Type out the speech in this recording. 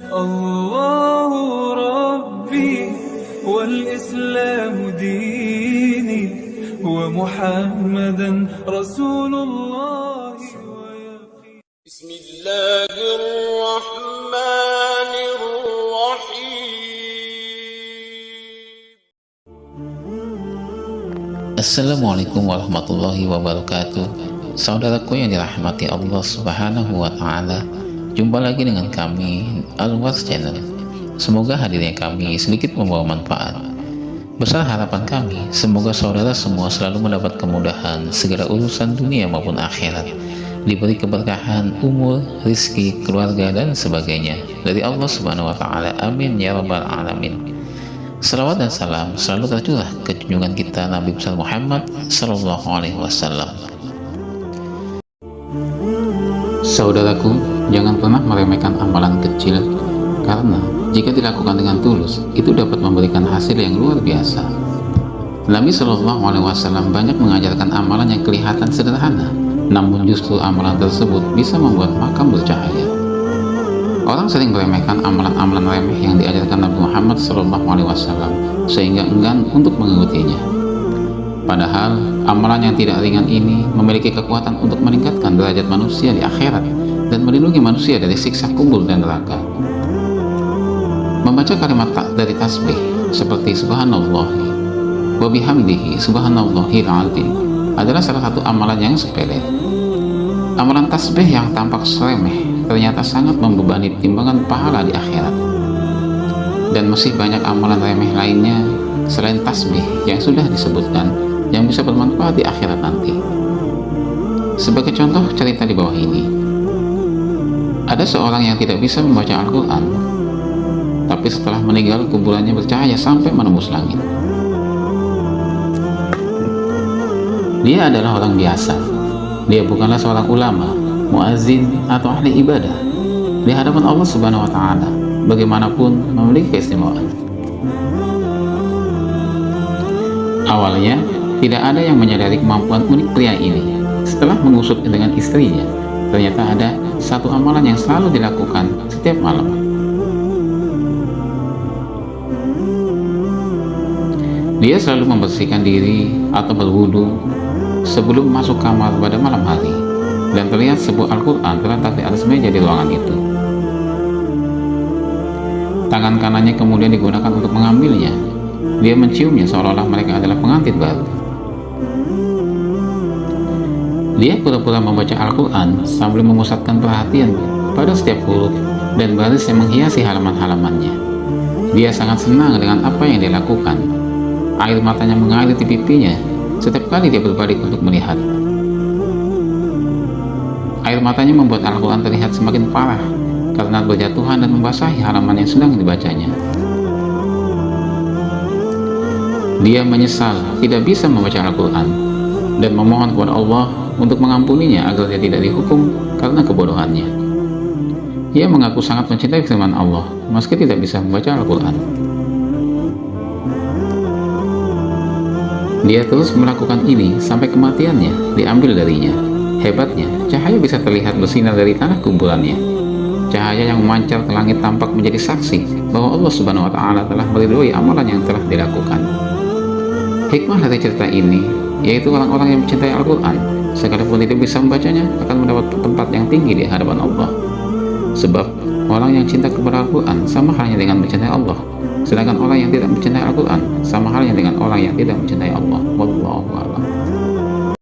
الله ربي والإسلام ديني ومحمدا رسول الله بسم الله الرحمن الرحيم. Assalamualaikum warahmatullahi wabarakatuh. Saudaraku yang dirahmati Allah Subhanahu wa Ta'ala, jumpa lagi dengan kami Al-Wars Channel. Semoga hadirnya kami sedikit membawa manfaat. Besar harapan kami, semoga saudara semua selalu mendapat kemudahan segala urusan dunia maupun akhirat, diberi keberkahan umur, rizki, keluarga, dan sebagainya dari Allah Subhanahu wa Ta'ala. Amin ya rabbal alamin. Salawat dan salam selalu tercurah ke junjungan kita Nabi besar Muhammad Sallallahu Alaihi Wasallam. Saudaraku, jangan pernah meremehkan amalan kecil, karena jika dilakukan dengan tulus, itu dapat memberikan hasil yang luar biasa. Nabi Sallallahu Alaihi Wasallam banyak mengajarkan amalan yang kelihatan sederhana, namun justru amalan tersebut bisa membuat makam bercahaya. Orang sering meremehkan amalan-amalan remeh yang diajarkan Nabi Muhammad SAW sehingga enggan untuk mengikutinya. Padahal amalan yang tidak ringan ini memiliki kekuatan untuk meningkatkan derajat manusia di akhirat dan melindungi manusia dari siksa kubur dan neraka. Membaca kalimat dari tasbih seperti subhanallahi wa bihamdihi subhanallahil azim adalah salah satu amalan yang sepele. Amalan tasbih yang tampak remeh ternyata sangat membebani timbangan pahala di akhirat. Dan masih banyak amalan remeh lainnya selain tasbih yang sudah disebutkan yang bisa bermanfaat di akhirat nanti. Sebagai contoh cerita di bawah ini, ada seorang yang tidak bisa membaca Al-Quran, tapi setelah meninggal kuburannya bercahaya sampai menembus langit. Dia adalah orang biasa. Dia bukanlah seorang ulama, muazzin, atau ahli ibadah. Di hadapan Allah Subhanahu wa Ta'ala, bagaimanapun memiliki keistimewaan. Awalnya, tidak ada yang menyadari kemampuan unik pria ini. Setelah mengusut dengan istrinya, ternyata ada satu amalan yang selalu dilakukan setiap malam. Dia selalu membersihkan diri atau berwudu sebelum masuk kamar pada malam hari, dan terlihat sebuah Al-Quran terletak di atas meja di ruangan itu. Tangan kanannya kemudian digunakan untuk mengambilnya. Dia menciumnya seolah-olah mereka adalah pengantin baru. Dia pura-pura membaca Al-Quran sambil memusatkan perhatian pada setiap huruf dan baris yang menghiasi halaman-halamannya. Dia sangat senang dengan apa yang dia lakukan. Air matanya mengalir di pipinya setiap kali dia berbalik untuk melihat. Air matanya membuat Al-Quran terlihat semakin parah karena berjatuhan dan membasahi halaman yang sedang dibacanya. Dia menyesal tidak bisa membaca Al-Quran dan memohon kepada Allah untuk mengampuninya agar dia tidak dihukum karena kebodohannya. Ia mengaku sangat mencintai firman Allah meski tidak bisa membaca Al-Quran. Dia terus melakukan ini sampai kematiannya diambil darinya. Hebatnya, cahaya bisa terlihat bersinar dari tanah kuburannya. Cahaya yang memancar ke langit tampak menjadi saksi bahwa Allah Subhanahu wa Ta'ala telah meridhoi amalan yang telah dilakukan. Hikmah dari cerita ini yaitu orang-orang yang mencintai Al-Quran, sekalipun tidak bisa membacanya, akan mendapat tempat yang tinggi di hadapan Allah. Sebab orang yang cinta kepada Al-Quran sama halnya dengan mencintai Allah, sedangkan orang yang tidak mencintai Al-Quran sama halnya dengan orang yang tidak mencintai Allah. Wallahu a'lam.